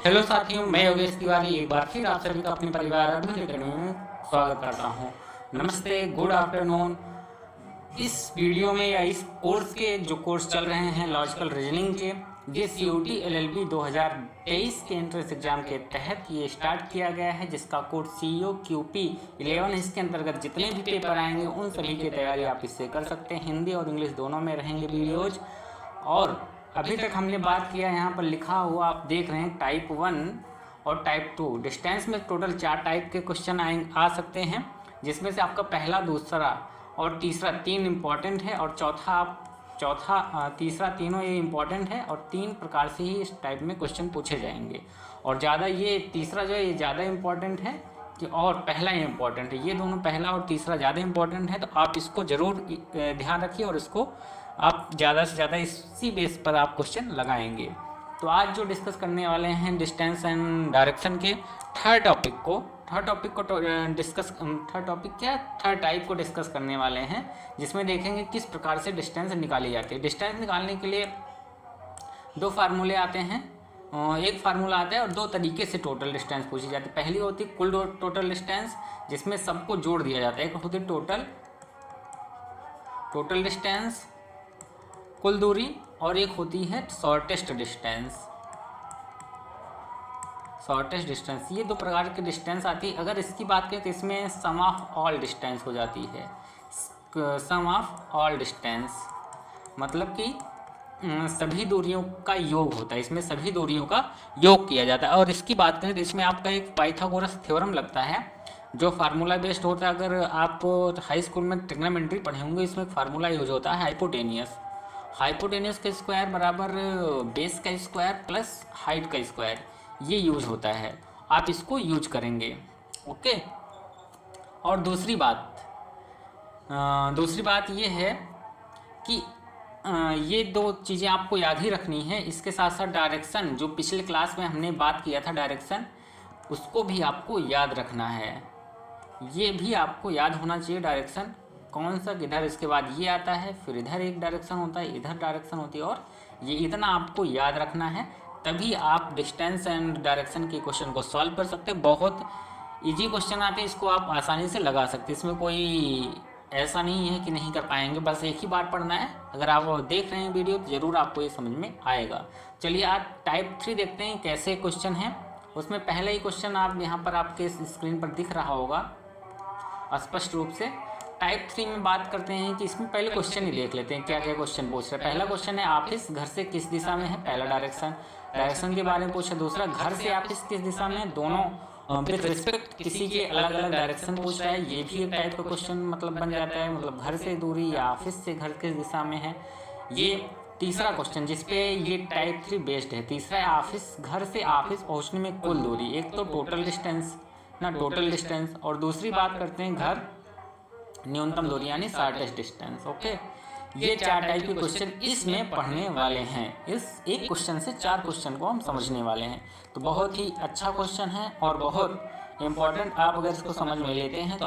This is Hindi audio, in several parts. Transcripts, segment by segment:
हेलो साथियों, मैं योगेश तिवारी एक बार फिर आप सभी का अपने परिवार अद्भुत अकेडमी में स्वागत करता हूं। नमस्ते, गुड आफ्टरनून। इस वीडियो में या इस कोर्स के जो कोर्स चल रहे हैं लॉजिकल रीजनिंग के, ये COT LLB 2023 के एंट्रेंस एग्जाम के तहत ये स्टार्ट किया गया है, जिसका कोर्स CO QP 11। इसके अंतर्गत जितने भी पेपर आएंगे उन सभी की तैयारी आप इससे कर सकते हैं। हिंदी और इंग्लिश दोनों में रहेंगे वीडियोज। और अभी तक हमने बात किया, यहाँ पर लिखा हुआ आप देख रहे हैं टाइप 1 और टाइप 2। डिस्टेंस में टोटल 4 टाइप के क्वेश्चन आ सकते हैं, जिसमें से आपका पहला, दूसरा और तीसरा 3 इम्पॉर्टेंट है और तीसरा तीनों ये इम्पॉर्टेंट है और 3 प्रकार से ही इस टाइप में क्वेश्चन पूछे जाएंगे। और ज़्यादा ये तीसरा जो है ये ज़्यादा इम्पॉर्टेंट है कि और पहला ही इम्पॉर्टेंट है। ये दोनों पहला और तीसरा ज़्यादा इम्पॉर्टेंट है, तो आप इसको ज़रूर ध्यान रखिए और इसको आप ज़्यादा से ज़्यादा इसी बेस पर आप क्वेश्चन लगाएंगे। तो आज जो डिस्कस करने वाले हैं डिस्टेंस एंड डायरेक्शन के थर्ड टॉपिक टाइप को डिस्कस करने वाले हैं, जिसमें देखेंगे किस प्रकार से डिस्टेंस निकाली जाती है। डिस्टेंस निकालने के लिए 2 फार्मूले आते हैं। एक फार्मूला आता है और 2 तरीके से टोटल डिस्टेंस पूछी जाती है। पहली होती है कुल टोटल डिस्टेंस, जिसमें सबको जोड़ दिया जाता है। एक होती है टोटल डिस्टेंस, कुल दूरी, और एक होती है शॉर्टेस्ट डिस्टेंस। ये 2 प्रकार की डिस्टेंस आती है। अगर इसकी बात करें तो इसमें सम ऑफ ऑल डिस्टेंस हो जाती है। सम ऑफ ऑल डिस्टेंस मतलब कि सभी दूरियों का योग होता है। इसमें सभी दूरियों का योग किया जाता है। और इसकी बात करें तो इसमें आपका एक पाइथागोरस थ्योरम लगता है, जो फार्मूला बेस्ड होता है। अगर आप हाई स्कूल में ट्रिग्नोमेट्री पढ़े होंगे, इसमें एक फार्मूला यूज होता है हाइपोटेनियस का स्क्वायर बराबर बेस का स्क्वायर प्लस हाइट का स्क्वायर, ये यूज होता है। आप इसको यूज करेंगे, ओके। और दूसरी बात ये है कि ये 2 चीज़ें आपको याद ही रखनी है। इसके साथ साथ डायरेक्शन, जो पिछले क्लास में हमने बात किया था डायरेक्शन, उसको भी आपको याद रखना है। ये भी आपको याद होना चाहिए डायरेक्शन कौन सा किधर। इसके बाद ये आता है, फिर इधर एक डायरेक्शन होता है, इधर डायरेक्शन होती है, और ये इतना आपको याद रखना है, तभी आप डिस्टेंस एंड डायरेक्शन के क्वेश्चन को सॉल्व कर सकते हैं। बहुत इजी क्वेश्चन आते हैं, इसको आप आसानी से लगा सकते हैं। इसमें कोई ऐसा नहीं है कि नहीं कर पाएंगे, बस एक ही बार पढ़ना है। अगर आप देख रहे हैं वीडियो तो ज़रूर आपको ये समझ में आएगा। चलिए आज टाइप 3 देखते हैं कैसे क्वेश्चन है। उसमें पहला ही क्वेश्चन आप यहाँ पर आपके स्क्रीन पर दिख रहा होगा स्पष्ट रूप से। टाइप 3 में बात करते हैं कि इसमें पहले क्वेश्चन ही देख लेते हैं क्या क्या क्वेश्चन पूछ रहे हैं। पहला क्वेश्चन है ऑफिस घर से किस दिशा में है, पहला डायरेक्शन के बारे में पूछा। दूसरा घर से ऑफिस किस दिशा में है, दोनों विद रिस्पेक्ट किसी के अलग अलग डायरेक्शन पूछ रहा है। ये भी एक टाइप का क्वेश्चन मतलब बन जाता है, मतलब घर से दूरी या ऑफिस से घर किस दिशा में है। ये तीसरा क्वेश्चन जिसपे ये टाइप 3 बेस्ड है। तीसरा है घर से ऑफिस पहुँचने में कुल दूरी। एक तो टोटल डिस्टेंस और दूसरी बात करते हैं घर न्यूनतम दूरी यानी शॉर्टेस्ट डिस्टेंस, ओके। ये 4 टाइप के क्वेश्चन इसमें पढ़ने वाले हैं। इस एक क्वेश्चन से 4 क्वेश्चन को हम समझने वाले हैं। तो बहुत ही अच्छा क्वेश्चन है और बहुत इम्पॉर्टेंट। आप अगर इसको समझ में लेते हैं तो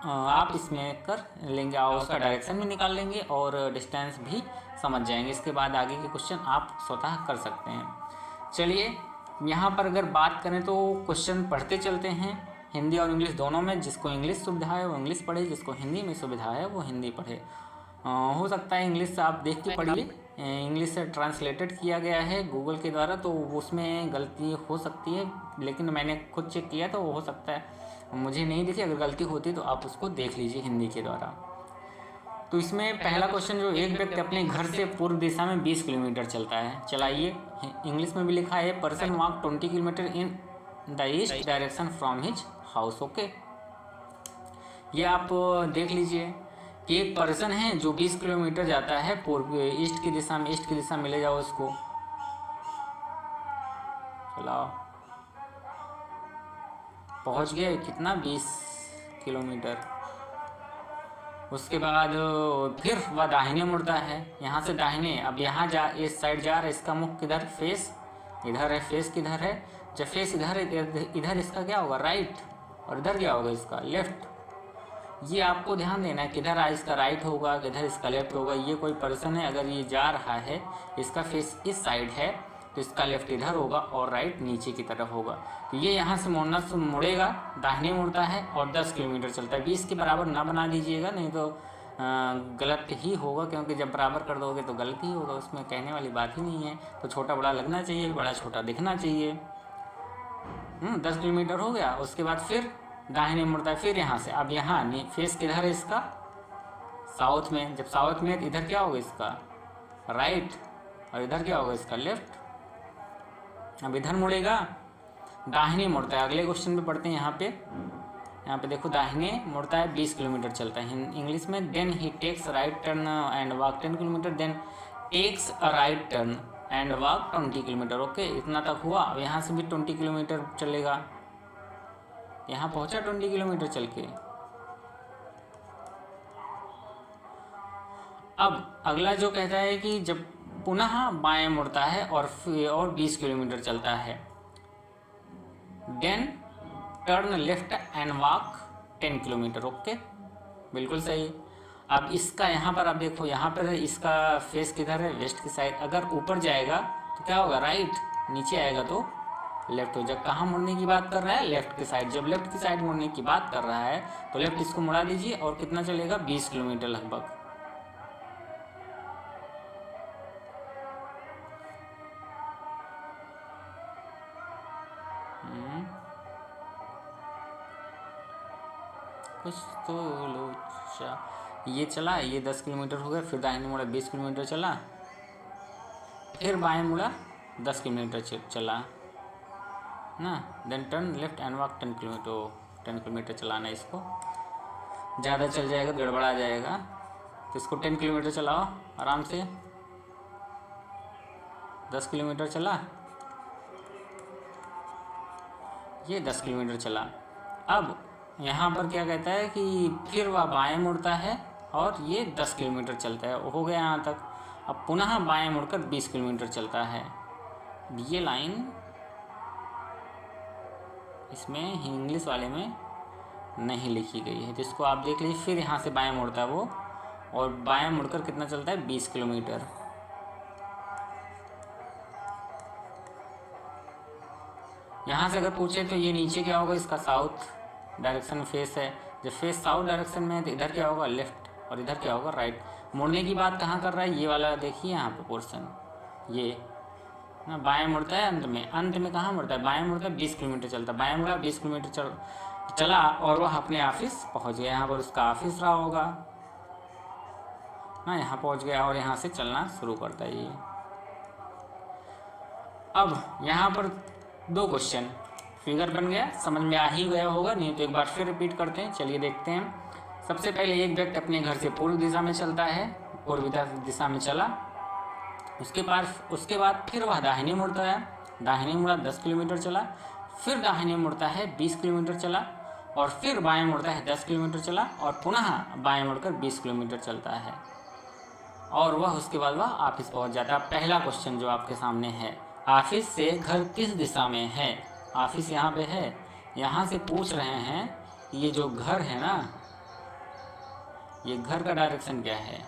आप इसमें कर लेंगे और उसका डायरेक्शन भी निकाल लेंगे और डिस्टेंस भी समझ जाएंगे। इसके बाद आगे के क्वेश्चन आप स्वतः कर सकते हैं। चलिए यहाँ पर अगर बात करें तो क्वेश्चन पढ़ते चलते हैं, हिंदी और इंग्लिश दोनों में। जिसको इंग्लिश सुविधा है वो इंग्लिश पढ़े, जिसको हिंदी में सुविधा है वो हिंदी पढ़े। हो सकता है इंग्लिश आप देख के पढ़िए, इंग्लिश से ट्रांसलेटेड किया गया है गूगल के द्वारा, तो उसमें गलती हो सकती है, लेकिन मैंने खुद चेक किया तो हो सकता है मुझे नहीं दिखी। अगर गलती होती तो आप उसको देख लीजिए हिंदी के द्वारा। तो इसमें पहला क्वेश्चन जो एक व्यक्ति अपने घर से पूर्व दिशा में 20 किलोमीटर चलता है, चलाइए। इंग्लिश में भी लिखा है person walk 20 kilometre in the east direction from his house, okay. ये आप देख लीजिए कि एक पर्सन है जो 20 किलोमीटर जाता है पूर्व ईस्ट की दिशा में ले जाओ इसको, चलाओ, पहुंच गए कितना 20 किलोमीटर। उसके बाद फिर वह दाहिने मुड़ता है, यहाँ से दाहिने। अब यहाँ इस साइड जा रहा है, इसका मुख किधर, फेस इधर है, फेस किधर है, जब फेस इधर इसका क्या होगा राइट, और इधर क्या होगा इसका लेफ्ट। ये आपको ध्यान देना है किधर इसका राइट होगा, किधर इसका लेफ्ट होगा। ये कोई पर्सन है, अगर ये जा रहा है, इसका फेस इस साइड है, तो इसका लेफ्ट इधर होगा और राइट नीचे की तरफ होगा। तो ये यहाँ से मुड़ेगा, दाहिने मुड़ता है और 10 किलोमीटर चलता है। 20 के बराबर ना बना दीजिएगा, नहीं तो गलत ही होगा, क्योंकि जब बराबर कर दोगे तो गलत ही होगा, उसमें कहने वाली बात ही नहीं है। तो छोटा बड़ा लगना चाहिए, बड़ा छोटा दिखना चाहिए। 10 किलोमीटर हो गया। उसके बाद फिर दाहिने मुड़ता है, फिर यहाँ से। अब यहाँ फेस किधर है इसका? साउथ में। जब साउथ में है तो इधर क्या होगा इसका? राइट, और इधर क्या होगा इसका? लेफ्ट। अब इधर मुड़ेगा, दाहिने मुड़ता है। अगले क्वेश्चन पे पढ़ते हैं। यहाँ पे देखो, दाहिने मुड़ता है, 20 किलोमीटर चलता है। इंग्लिश में then he takes right turn and walk 10 kilometre, then takes a right turn and walk 20 kilometre. Okay, इतना तक हुआ। अब यहाँ से भी 20 किलोमीटर चलेगा। यहाँ पहुँचा 20 किलोमीटर चल के। अब अगला जो कहता है कि जब पुनः बाएं मुड़ता है और 20 किलोमीटर चलता है, then turn left and walk 10 kilometre. Okay, बिल्कुल सही। अब इसका यहाँ पर आप देखो, यहाँ पर इसका फेस किधर है? वेस्ट की साइड। अगर ऊपर जाएगा तो क्या होगा? राइट, नीचे आएगा तो लेफ्ट हो जाएगा। कहाँ मुड़ने की बात कर रहा है? लेफ्ट की साइड। जब लेफ्ट की साइड मुड़ने की बात कर रहा है तो लेफ्ट इसको मुड़ा दीजिए और कितना चलेगा? 20 किलोमीटर लगभग। कुछ तो लोचा। ये चला, ये 10 किलोमीटर हो गया। फिर दाहिने मुड़ा, 20 किलोमीटर चला। फिर बाएं मुड़ा, 10 किलोमीटर चला ना। Then turn left and walk 10 kilometre. 10 kilometre चलाना है इसको। ज़्यादा चल जाएगा, गड़बड़ा जाएगा, तो इसको 10 किलोमीटर चलाओ आराम से। 10 किलोमीटर चला, ये 10 किलोमीटर चला। अब यहाँ पर क्या कहता है कि फिर वह बाएं मुड़ता है और ये 10 किलोमीटर चलता है। हो गया यहाँ तक। अब पुनः बाएं मुड़कर 20 किलोमीटर चलता है। ये लाइन इसमें इंग्लिश वाले में नहीं लिखी गई है, जिसको आप देख लीजिए। फिर यहाँ से बाएं मुड़ता है वो, और बाएं मुड़कर कितना चलता है? 20 किलोमीटर। यहाँ से अगर पूछे तो ये नीचे क्या होगा? इसका साउथ डायरेक्शन में फेस है। जब फेस साउथ डायरेक्शन में है तो इधर क्या होगा? लेफ्ट, और इधर क्या होगा? राइट। मुड़ने की बात कहाँ कर रहा है? ये वाला देखिए यहाँ पे पोर्शन, ये ना बाएं मुड़ता है अंत में। अंत में कहाँ मुड़ता है? बाएं मुड़ता है, 20 किलोमीटर चलता है। बाएं मुड़ा, 20 किलोमीटर चला और वह अपने ऑफिस पहुँच गया। यहाँ पर उसका ऑफिस रहा होगा ना, यहाँ पहुँच गया और यहाँ से चलना शुरू करता है ये। अब यहाँ पर 2 क्वेश्चन, फिगर बन गया, समझ में आ ही गया होगा, नहीं तो एक बार फिर रिपीट करते हैं। चलिए देखते हैं। सबसे पहले एक व्यक्ति अपने घर से पूर्व दिशा में चलता है, पूर्व दिशा में चला। उसके बाद फिर वह दाहिने मुड़ता है। दाहिने मुड़ा, 10 किलोमीटर चला। फिर दाहिने मुड़ता है, 20 किलोमीटर चला। और फिर बाएं मुड़ता है, 10 किलोमीटर चला। और पुनः बाएं मुड़कर 20 किलोमीटर चलता है, और वह उसके बाद वह ऑफिस पहुंच जाता है। पहला क्वेश्चन जो आपके सामने है, ऑफिस से घर किस दिशा में है? ऑफिस यहाँ पे है। यहाँ से पूछ रहे हैं ये जो घर है ना, ये घर का डायरेक्शन क्या है?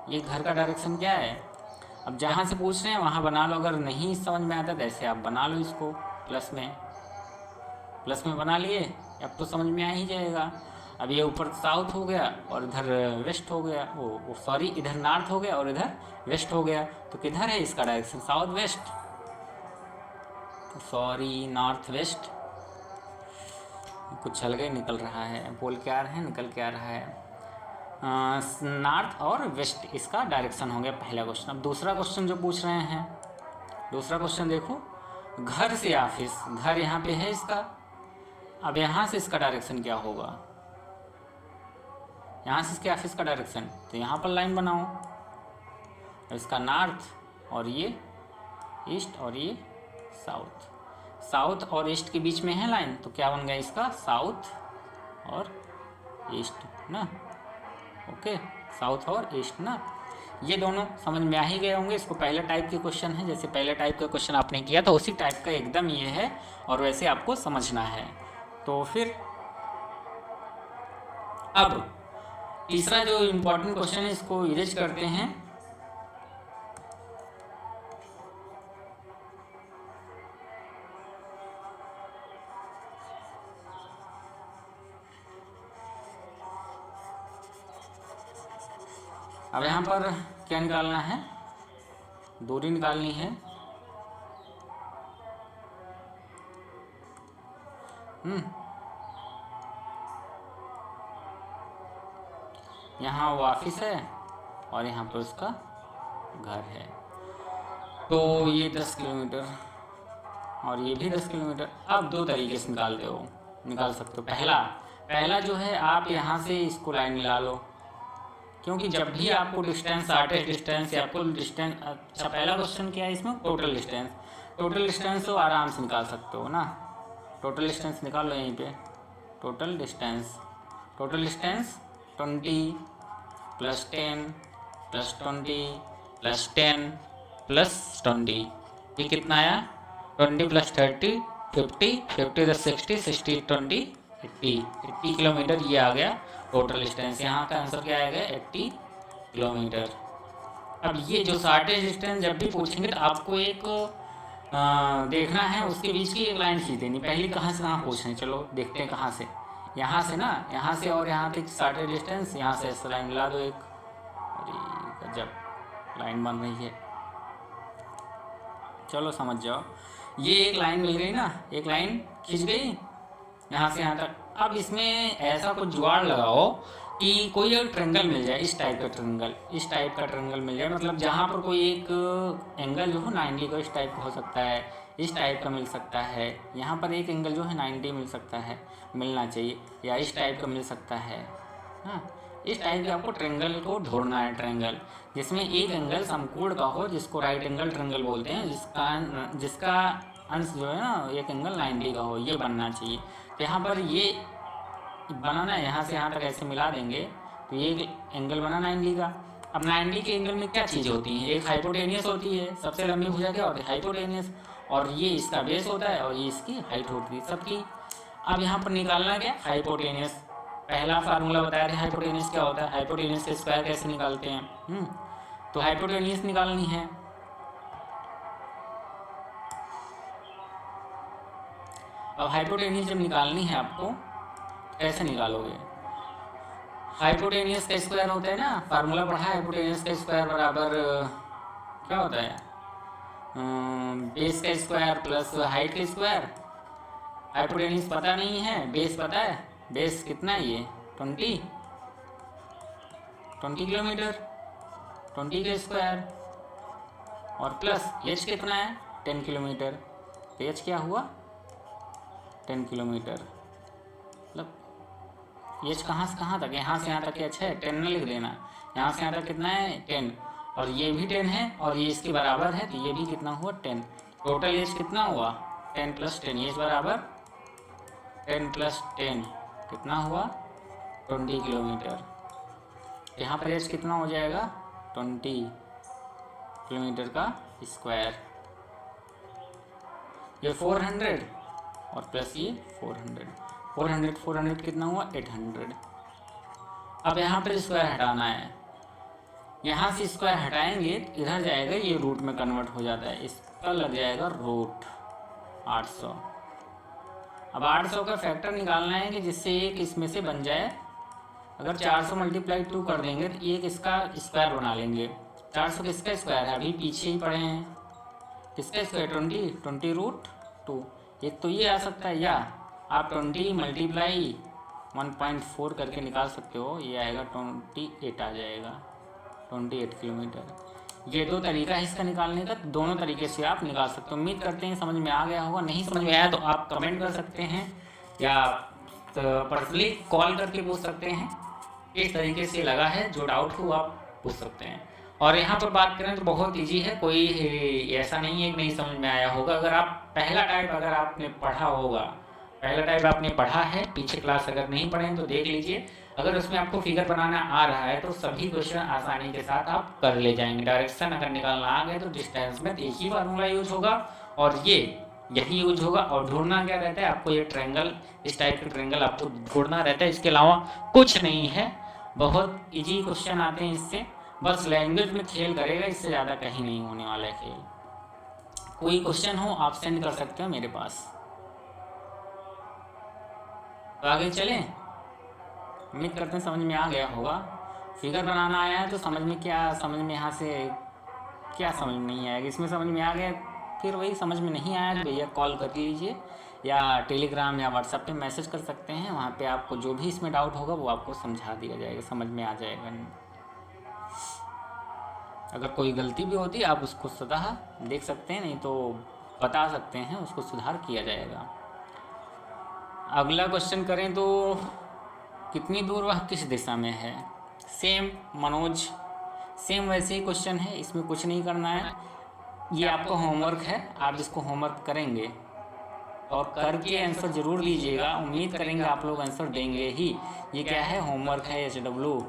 ये घर का डायरेक्शन क्या है? अब जहाँ से पूछ रहे हैं वहाँ बना लो। अगर नहीं समझ में आता तो ऐसे आप बना लो इसको, प्लस में बना लिए। अब तो समझ में आ ही जाएगा। अब ये ऊपर साउथ हो गया और इधर वेस्ट हो गया, सॉरी, इधर नॉर्थ हो गया और इधर वेस्ट हो गया। तो किधर है इसका direction? South west, sorry, north west. कुछ हल्के निकल रहा है, बोल के आ रहे हैं, निकल के आ रहा है। नॉर्थ और वेस्ट इसका डायरेक्शन हो गया पहला क्वेश्चन। अब दूसरा क्वेश्चन जो पूछ रहे हैं, दूसरा क्वेश्चन देखो, घर से ऑफिस, घर यहाँ पे है इसका। अब यहाँ से इसका डायरेक्शन क्या होगा? यहाँ से इसके ऑफिस का डायरेक्शन, तो यहाँ पर लाइन बनाओ। इसका नॉर्थ और ये ईस्ट और ये साउथ। साउथ और ईस्ट के बीच में है लाइन, तो क्या बन गया इसका? साउथ और ईस्ट ना। ओके, साउथ और ईस्ट ना। ये दोनों समझ में आ ही गए होंगे। इसको पहले टाइप के क्वेश्चन है, जैसे पहले टाइप का क्वेश्चन आपने किया था उसी टाइप का एकदम ये है, और वैसे आपको समझना है। तो फिर अब तीसरा जो इम्पोर्टेंट क्वेश्चन है इसको इरेज करते हैं। अब यहाँ पर क्या निकालना है, दूरी निकालनी है। यहाँ वो ऑफिस है और यहाँ पर उसका घर है, तो ये 10 किलोमीटर और ये भी 10 किलोमीटर। अब दो तरीके से निकाल सकते हो। पहला जो है, आप यहाँ से इसको लाइन मिला लो, क्योंकि जब भी आपको डिस्टेंस, शॉर्टेस्ट डिस्टेंस या कुल डिस्टेंस, अच्छा पहला क्वेश्चन क्या है इसमें, टोटल डिस्टेंस तो आराम से निकाल सकते हो ना। टोटल डिस्टेंस निकाल लो यहीं पे। टोटल डिस्टेंस 20 + 10 + 20 + 10 + 20, ये कितना आया, 20 + 30 50, 50 + 60, 60 + 20 80 किलोमीटर ये आ गया टोटल डिस्टेंस। यहाँ का आंसर क्या आएगा, 80 किलोमीटर। अब ये जो शॉर्टेज डिस्टेंस जब भी पूछेंगे तो आपको एक देखना है, उसके बीच की एक लाइन खींच देनी। पहले कहाँ से कहाँ पूछ रहे हैं, चलो देखते हैं कहाँ से। यहाँ से ना, यहाँ से और यहाँ तक शॉर्टेज डिस्टेंस, यहाँ से ऐसा लाइन मिला दो एक। अरे गजब लाइन बन रही है, चलो समझ जाओ। ये एक लाइन मिल गई ना, एक लाइन खींच गई यहाँ से यहाँ तक। अब इसमें ऐसा कुछ जुगाड़ लगाओ कि कोई एक ट्रेंगल मिल जाए, इस टाइप का ट्रेंगल मिल जाए, मतलब जहाँ पर कोई एक एंगल जो हो 90 का, इस टाइप का हो सकता है, इस टाइप का मिल सकता है। यहाँ पर एक एंगल जो है 90 मिल सकता है, मिलना चाहिए, या इस टाइप का मिल सकता है। हाँ, इस टाइप के आपको ट्रेंगल को ढूंढना है। ट्रेंगल जिसमें एक एंगल समकोण का हो, जिसको राइट एंगल ट्रेंगल बोलते हैं, जिसका अंश जो है ना एक एंगल 90 का हो, ये बनना चाहिए। तो यहाँ पर ये बनाना है, यहाँ से यहाँ तक ऐसे मिला देंगे तो ये एंगल बना 90 का। अब 90 के एंगल में क्या चीज़ होती है, एक हाइपोटेनियस होती है, सबसे लंबी भुजा क्या होती है, हाइपोटेनियस, और ये इसका बेस होता है और ये इसकी हाइट होती है सबकी। अब यहाँ पर निकालना क्या, हाइपोटेनियस। पहला फार्मूला बताया था हाइपोटेनियस क्या होता है, हाइपोटेनियस का स्क्वायर कैसे निकालते हैं। तो हाइपोटेनियस निकालनी है। अब हाइपोटेनियस जब निकालनी है आपको, कैसे निकालोगे, हाइपोटेनियस का स्क्वायर होता है ना, फार्मूला पढ़ा है, हाइपोटेनियस का स्क्वायर बराबर क्या होता है, बेस का स्क्वायर प्लस हाइट का स्क्वायर। हाइपोटेनियस पता नहीं है, बेस पता है, बेस कितना है ये 20 किलोमीटर, 20 का स्क्वायर, और प्लस एच कितना है 10 किलोमीटर। तो एच क्या हुआ 10 किलोमीटर, मतलब एच कहाँ से कहाँ तक, यहाँ से यहाँ तक एच है 10 न लिख देना, यहाँ से यहाँ तक कितना है 10, और ये भी 10 है और ये इसके बराबर है, तो ये भी कितना हुआ 10। टोटल एच कितना हुआ 10 + 10, एच बराबर 10 + 10 कितना हुआ 20 किलोमीटर। यहाँ पर एच कितना हो जाएगा 20 किलोमीटर का स्क्वायर। ये 400 और प्लस ये 400 कितना हुआ 800। अब यहाँ पर स्क्वायर हटाना है, यहाँ से स्क्वायर हटाएंगे इधर जाएगा, ये रूट में कन्वर्ट हो जाता है, इसका लग जाएगा रूट 800। अब 800 का फैक्टर निकालना है कि जिससे एक इसमें से बन जाए। अगर 400 × 2 कर देंगे तो एक इसका स्क्वायर बना लेंगे। 400 किसका स्क्वायर है, अभी पीछे ही पढ़े हैं, किसका स्क्वायर 20 √2। एक तो ये आ सकता है, या आप 20 × 1.4 करके निकाल सकते हो, ये आएगा 28 आ जाएगा, 28 किलोमीटर। ये दो तरीका है इसका निकालने का, दोनों तरीके से आप निकाल सकते हो। उम्मीद करते हैं समझ में आ गया होगा, नहीं समझ में आया तो आप कमेंट कर सकते हैं या पर्सनली कॉल करके पूछ सकते हैं। इस तरीके से लगा है, जो डाउट हो आप पूछ सकते हैं। और यहाँ पर बात करें तो बहुत ईजी है, कोई ऐसा नहीं है कि नहीं समझ में आया होगा। अगर आप पहला टाइप अगर आपने पढ़ा होगा, पहला टाइप आपने पढ़ा है, पीछे क्लास अगर नहीं पढ़े तो देख लीजिए। अगर उसमें आपको फिगर बनाना आ रहा है तो सभी क्वेश्चन आसानी के साथ आप कर ले जाएंगे। डायरेक्शन अगर निकालना आ गया तो डिस्टेंस में एक ही फार्मूला यूज होगा और यही यूज होगा। और ढूंढना क्या रहता है आपको, ये ट्रायंगल, इस टाइप के ट्रायंगल आपको ढूंढना रहता है, इसके अलावा कुछ नहीं है। बहुत इजी क्वेश्चन आते हैं इससे, बस लैंग्वेज में खेल करेगा, इससे ज़्यादा कहीं नहीं होने वाला है खेल। कोई क्वेश्चन हो आप सेंड कर सकते हो मेरे पास। तो आगे चलें, उम्मीद करते हैं समझ में आ गया होगा। फिगर बनाना आया है तो समझ में यहाँ से क्या समझ में नहीं आएगा। इसमें समझ में आ गया, फिर वही समझ में नहीं आया तो भैया कॉल कर लीजिए या टेलीग्राम या व्हाट्सएप पे मैसेज कर सकते हैं। वहाँ पे आपको जो भी इसमें डाउट होगा वो आपको समझा दिया जाएगा, समझ में आ जाएगा। अगर कोई गलती भी होती है आप उसको स्वतः देख सकते हैं, नहीं तो बता सकते हैं, उसको सुधार किया जाएगा। अगला क्वेश्चन करें तो कितनी दूर वह किस दिशा में है। सेम मनोज, सेम वैसे ही क्वेश्चन है, इसमें कुछ नहीं करना है। ये आपका होमवर्क है, आप इसको होमवर्क करेंगे और करके आंसर ज़रूर दीजिएगा। उम्मीद करेंगे आप लोग आंसर देंगे ही। ये क्या है, होमवर्क है HW।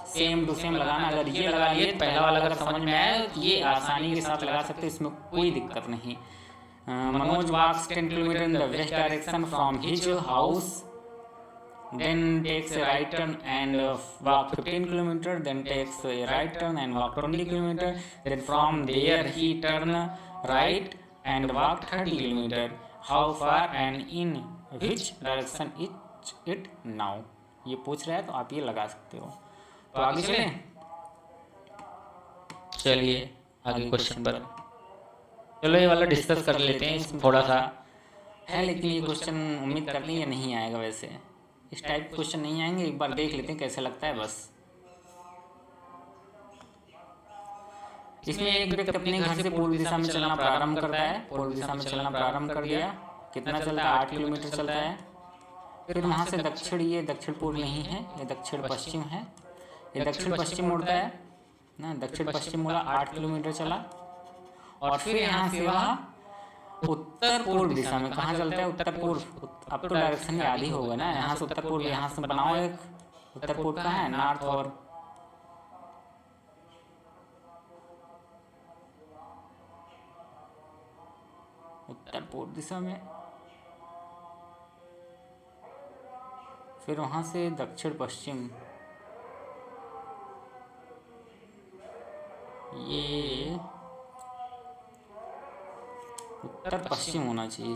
सेम टू सेम लगाना, अगर ये लगा लिए पहला वाला अगर समझ में आया तो ये आसानी के साथ लगा सकते हैं, इसमें कोई दिक्कत नहीं। Manoj walks 10 kilometers in the west direction from his house, then takes a right turn and walk 15 kilometers, then takes a right turn and walk 20 kilometers, then from there he turn right and walk 30 kilometers. How far and in which direction is it now? ये पूछ रहा है तो आप ये लगा सकते हो। तो आगे चलें, चलिए आगे क्वेश्चन पर। चलो ये वाला डिस्कस कर लेते हैं, इसमें थोड़ा सा है लेकिन ये क्वेश्चन उम्मीद करते हैं ये नहीं आएगा। वैसे इस टाइप के क्वेश्चन नहीं आएंगे, एक बार देख लेते हैं कैसे लगता है बस। इसमें एक व्यक्ति अपने घर से पूर्व दिशा में चलना प्रारंभ करता है। पूर्व दिशा में चलना प्रारंभ कर दिया, कितना चलता है, 8 किलोमीटर चलता है। फिर वहाँ से दक्षिण, ये दक्षिण पूर्व नहीं है, ये दक्षिण पश्चिम है, ये दक्षिण पश्चिम मुड़ता है ना, दक्षिण पश्चिम मुड़ा, 8 किलोमीटर चला। और फिर यहाँ से वह उत्तर पूर्व दिशा में कहाँ चलता है, उत्तर पूर्व। अब तो डायरेक्शन याद ही होगा ना, यहाँ से उत्तर पूर्व, यहाँ से बनाओ एक, उत्तर पूर्व कहाँ है, नॉर्थ, और उत्तर पूर्व दिशा में। फिर वहाँ से दक्षिण पश्चिम, ये उत्तर पश्चिम होना चाहिए,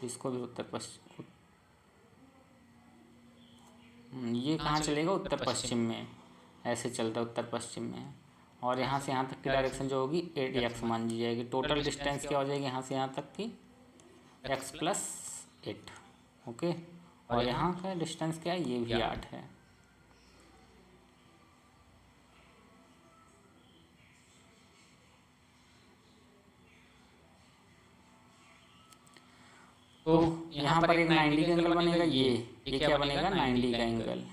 इसको भी उत्तर पश्चिम। ये कहाँ चलेगा, उत्तर पश्चिम में, ऐसे चलता है उत्तर पश्चिम में। और यहाँ से यहाँ तक की डायरेक्शन जो होगी 8x मान दी जाएगी। टोटल डिस्टेंस क्या हो जाएगी यहाँ से यहाँ तक की, x+8। ओके, और यहाँ का डिस्टेंस क्या है, ये भी 8 है। तो यहाँ पर एक 90 का एंगल बनेगा, ये क्या बनेगा, 90 का एंगल।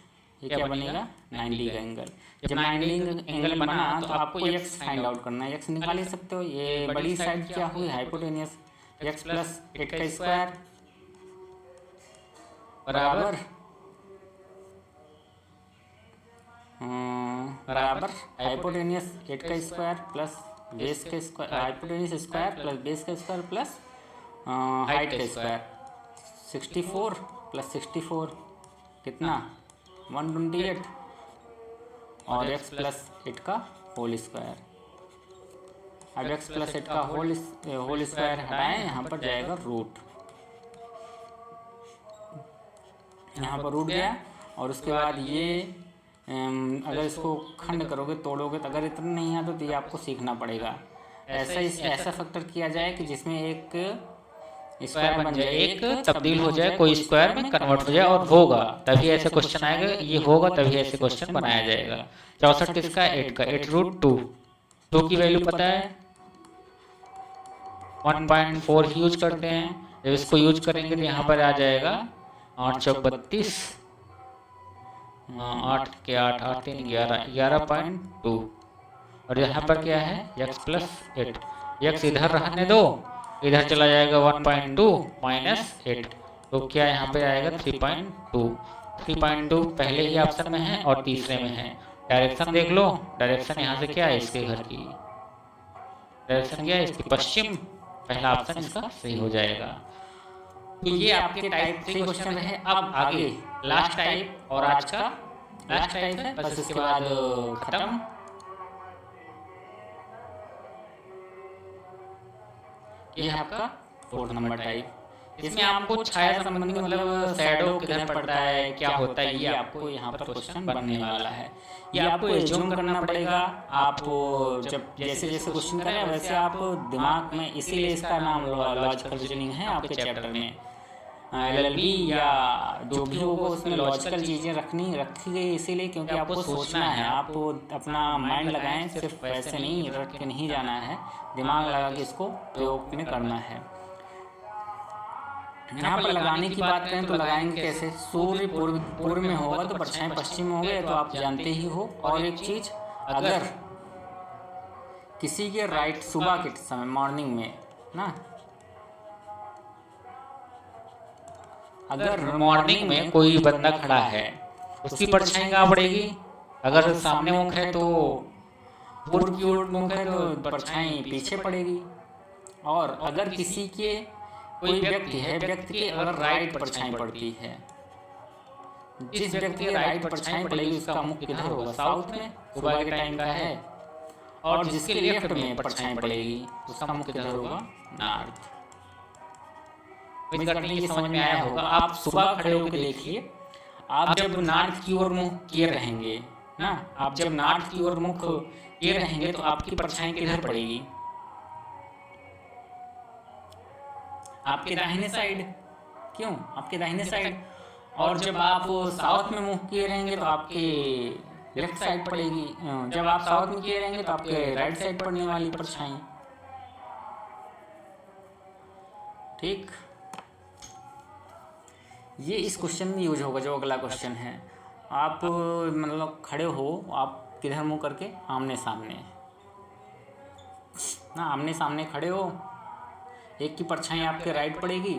ये क्या बनेगा, 90 का एंगल। जब 90 एंगल बना तो आपको x फाइंड आउट करना है, x निकाल ही सकते हो। ये बड़ी साइड क्या हुई, हाइपोटेनियस, x+8 का स्क्वायर बराबर हाइपोटेनियस 8 का स्क्वायर प्लस बेस का square, hypotenuse square plus base का स्क्वायर प्लस हाइट का स्क्वायर। 64 + 64 कितना, 128, और x+8 का होल स्क्वायर। अब x+8 का होल स्क्वायर हटाएं, यहाँ पर जाएगा रूट, यहाँ पर रूट गया। और उसके बाद ये अगर इसको खंड करोगे, तोड़ोगे, तो अगर इतना नहीं आता तो ये आपको सीखना पड़ेगा। ऐसा फैक्टर किया जाए कि जिसमें एक स्क्वायर बन जाए, एक तब्दील हो जाए, कोई स्क्वायर में कन्वर्ट हो जाए, और होगा तभी ऐसे क्वेश्चन आएगा, ये होगा तभी ऐसे क्वेश्चन बनाया जाएगा। 64 किसका, 8 का, 8√2 की वैल्यू पता है, 1.4 यूज करते हैं। जब इसको यूज करेंगे तो यहाँ पर आ जाएगा 8 चौक 32, 8 के 8, 8 3 11, 11.2। और यहाँ पर क्या है, x+8, x इधर रहने दो, इधर चला जाएगा 1.2 - 8, तो क्या यहाँ पे आएगा 3.2। 3.2 पहले ही ऑप्शन में है और तीसरे में है। डायरेक्शन देख लो, डायरेक्शन यहाँ से क्या है, इसके घर की डायरेक्शन क्या है, इसकी पश्चिम। पहला ऑप्शन इसका सही हो जाएगा। तो ये आपके टाइप 3 क्वेश्चन रहे। अब आगे लास्ट टाइप, और आज का लास्ट टाइप है, बस इसके बाद खत्म। ये है आपका 4th नंबर टाइप। इसमें आपको छाया संबंधी मतलब शैडो किधर पड़ता है, क्या होता है, ये आपको यहाँ पर क्वेश्चन बनने वाला है। ये आपको एज्यूम करना पड़ेगा। आप जब जैसे जैसे क्वेश्चन करें वैसे आप दिमाग में, इसीलिए इसका नाम लॉजिकल रीजनिंग है आपके चैप्टर में। LLB या जो भी होगा उसमें लॉजिकल चीज़ें रखी गई इसीलिए क्योंकि आपको सोचना है, आप अपना माइंड लगाएं, सिर्फ वैसे नहीं रट के नहीं जाना है, दिमाग लगा के इसको प्रयोग में करना है। यहाँ पर लगाने की बात करें तो लगाएंगे कैसे, सूर्य पूर्व में होगा तो परछाई पश्चिम में हो गए तो आप जानते ही हो। और एक चीज, अगर किसी के राइट सुबह के समय मॉर्निंग में ना, अगर मॉर्निंग में कोई बंदा खड़ा है उसकी परछाई कहाँ पड़ेगी, अगर सामने मुख है तो पूर्व की ओर मुख है तो परछाई पीछे पड़ेगी। और अगर किसी के कोई व्यक्ति है, व्यक्ति के अगर राइट परछाई पड़ती है, जिस व्यक्ति के राइट परछाई पड़ेगी उसका मुख किधर होगा, साउथ में, सुबह के टाइम का है। और जिसके लेफ्ट में परछाई पड़ेगी उसका मुख किधर होगा, नॉर्थ। ये समझ में आया होगा। आप सुबह खड़े होकर देखिए, आप जब नॉर्थ की ओर मुख किए रहेंगे ना, आप जब नॉर्थ की ओर मुख किए रहेंगे तो आपकी परछाई किधर पड़ेगी, आपके दाहिने साइड। क्यों, आपके दाहिने साइड। और जब आप साउथ में मुंह किए रहेंगे तो आपके लेफ्ट साइड पड़ेगी, जब आप साउथ में किए रहेंगे तो आपके राइट साइड पड़ने वाली परछाई। ठीक, ये इस क्वेश्चन में यूज होगा जो अगला क्वेश्चन है। आप मतलब खड़े हो, आप किधर मुंह करके, आमने सामने ना, आमने सामने खड़े हो, एक की परछाई आपके राइट पड़ेगी,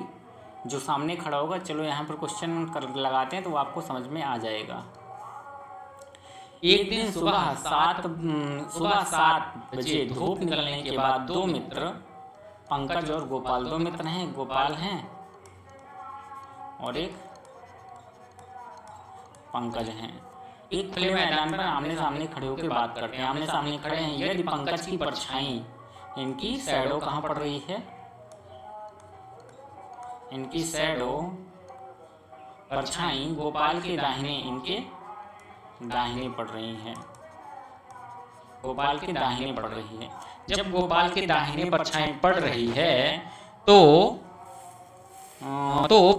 जो सामने खड़ा होगा। चलो यहाँ पर क्वेश्चन कर लगाते हैं तो आपको समझ में आ जाएगा। एक दिन सुबह 7 बजे धूप निकलने के बाद दो मित्र, पंकज और गोपाल, दो मित्र हैं, गोपाल हैं और एक पंकज हैं, एक खुले मैदान पर आमने सामने खड़े होकर बात करते हैं। आमने सामने खड़े हैं, यदि पंकज की परछाई, इनकी शैडो कहाँ पड़ रही है, इनकी शैडो परछाई गोपाल के दाहिने, इनके दाहिने पड़ रही है, गोपाल के दाहिने पड़ रही है। जब गोपाल के दाहिने परछाई पड़ रही है तो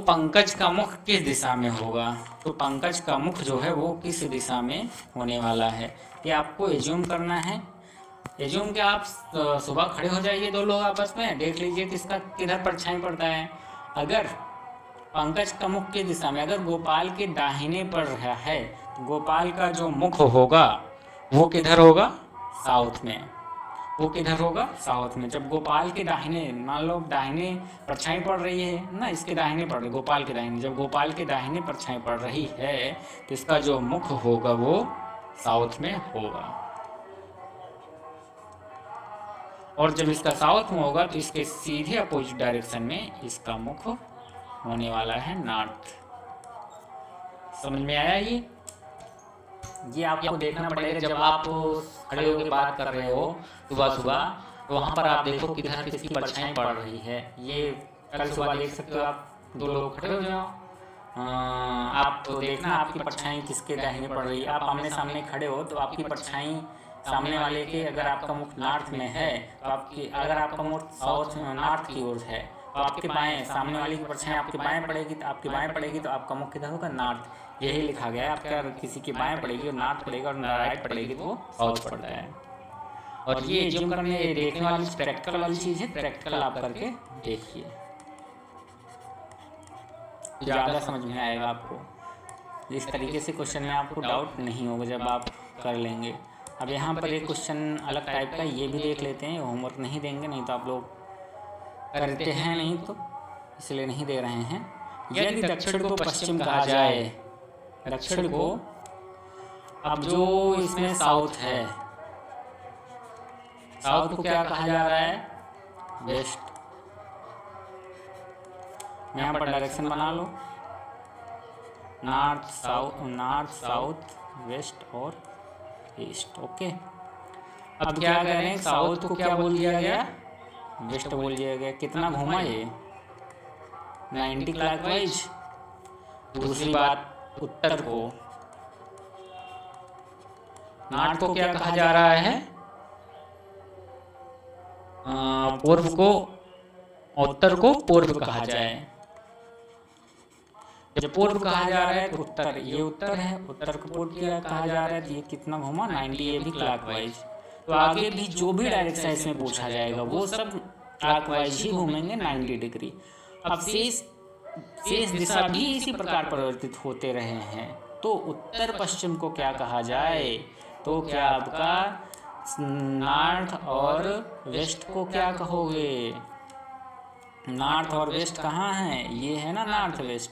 पंकज का मुख किस दिशा में होगा, तो पंकज का मुख जो है वो किस दिशा में होने वाला है, ये आपको एज्यूम करना है। एज्यूम के आप सुबह खड़े हो जाइए, दो लोग आपस में देख लीजिए किसका किधर परछाई पड़ता है। अगर पंकज का मुख की दिशा में, अगर गोपाल के दाहिने पड़ रहा है तो गोपाल का जो मुख होगा वो किधर होगा, साउथ में, वो किधर होगा, साउथ में। जब गोपाल के दाहिने, मान लो दाहिने परछाई पड़ रही है ना, इसके दाहिने पड़ रही, गोपाल के दाहिने, जब गोपाल के दाहिने परछाई पड़ रही है तो इसका जो मुख होगा वो साउथ में होगा। और जब इसका साउथ में होगा तो इसके सीधे अपोजिट डायरेक्शन में इसका मुख होने वाला है नॉर्थ। समझ में आया ये आपको देखना पड़ेगा। जब आप खड़े होकर बात कर रहे हो सुबह सुबह, तो वहाँ पर आप देखो किधर किसकी परछाई पड़ रही है। ये कल सुबह देख सकते हो, आप दो लोग खड़े हो जाओ, आप तो देखना आपकी परछाई किसके दाहिने पड़ रही है। आप आमने सामने खड़े हो तो आपकी परछाई सामने वाले के, अगर आपका मुख नॉर्थ में है तो आपकी, अगर आपका मुख साउथ नॉर्थ की ओर है तो आपके बाएं, सामने वाली की परछाई आपके बाएं पड़ेगी, तो आपके बाएं पड़ेगी तो आपका मुख किधर होगा, नॉर्थ। यही लिखा गया है। आपका किसी की बाएं पड़ेगी और नॉर्थ पड़ेगा, और राइट पड़ेगी तो वो साउथ पड़ता है। और ये एज्यूम करने देखने वाली प्रैक्टिकल वाली चीज़ है, प्रैक्टिकल आप करके देखिए, ज़्यादा समझ में आएगा आपको। इस तरीके से क्वेश्चन में आपको डाउट नहीं होगा जब आप कर लेंगे। अब यहाँ पर एक क्वेश्चन अलग टाइप का, ये भी देख लेते हैं। होमवर्क नहीं देंगे, नहीं तो आप लोग करते हैं नहीं तो इसलिए नहीं दे रहे हैं। यदि दक्षिण को पश्चिम कहा जाए, दक्षिण को, अब जो इसमें साउथ है, साउथ को क्या कहा जा रहा है, वेस्ट। यहाँ पर डायरेक्शन बना लो, नॉर्थ साउथ वेस्ट और ईस्ट। ओके, अब क्या कह रहे हैं, साउथ को क्या बोल दिया गया, वेस्ट बोल दिया गया। कितना घूमा ये, 90 क्लॉकवाइज। दूसरी बात, उत्तर को, नॉर्थ को क्या कहा जा रहा है, पूर्व को, उत्तर को पूर्व कहा जाए। जब पूर्व कहा जा रहा है तो उत्तर, ये उत्तर है, उत्तर को पूर्व क्या कहा जा रहा है, तो ये कितना घुमा 90, ये भी क्लॉकवाइज। तो आगे भी जो भी डायरेक्शन इसमें पूछा जाएगा वो सब क्लॉकवाइज ही घूमेंगे 90 डिग्री। अब शेष दिशा भी इसी प्रकार परिवर्तित होते रहे हैं, तो उत्तर पश्चिम को क्या कहा जाए, तो क्या आपका नॉर्थ और वेस्ट को क्या कहोगे, नॉर्थ और वेस्ट कहाँ है, ये है ना नॉर्थ वेस्ट।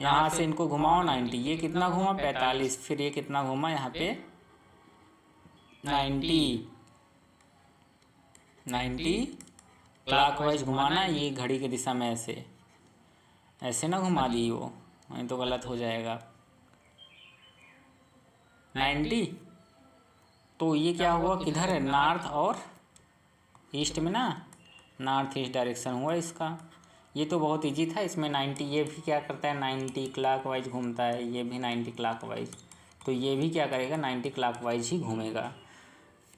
यहाँ से इनको घुमाओ 90, ये कितना घुमा 45, फिर ये कितना घुमा यहाँ पे 90 क्लॉकवाइज घुमाना, ये घड़ी की दिशा में ऐसे ना घुमा दी वो, नहीं तो गलत हो जाएगा 90। तो ये क्या हुआ, किधर है, नॉर्थ और ईस्ट में ना, नॉर्थ ईस्ट डायरेक्शन हुआ इसका। ये तो बहुत इजी था, इसमें 90, ये भी क्या करता है 90 क्लॉकवाइज घूमता है, ये भी 90 क्लॉकवाइज, तो ये भी क्या करेगा 90 क्लॉकवाइज ही घूमेगा।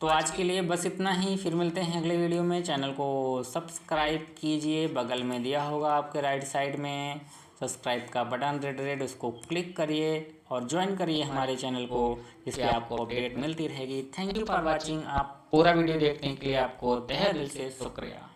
तो आज के लिए बस इतना ही, फिर मिलते हैं अगले वीडियो में। चैनल को सब्सक्राइब कीजिए, बगल में दिया होगा आपके राइट साइड में सब्सक्राइब का बटन रेड, उसको क्लिक करिए और ज्वाइन करिए हमारे चैनल को, जिससे आपको अपडेट मिलती रहेगी। Thank you for watching. आप पूरा वीडियो देखने के लिए आपको तहे दिल से शुक्रिया।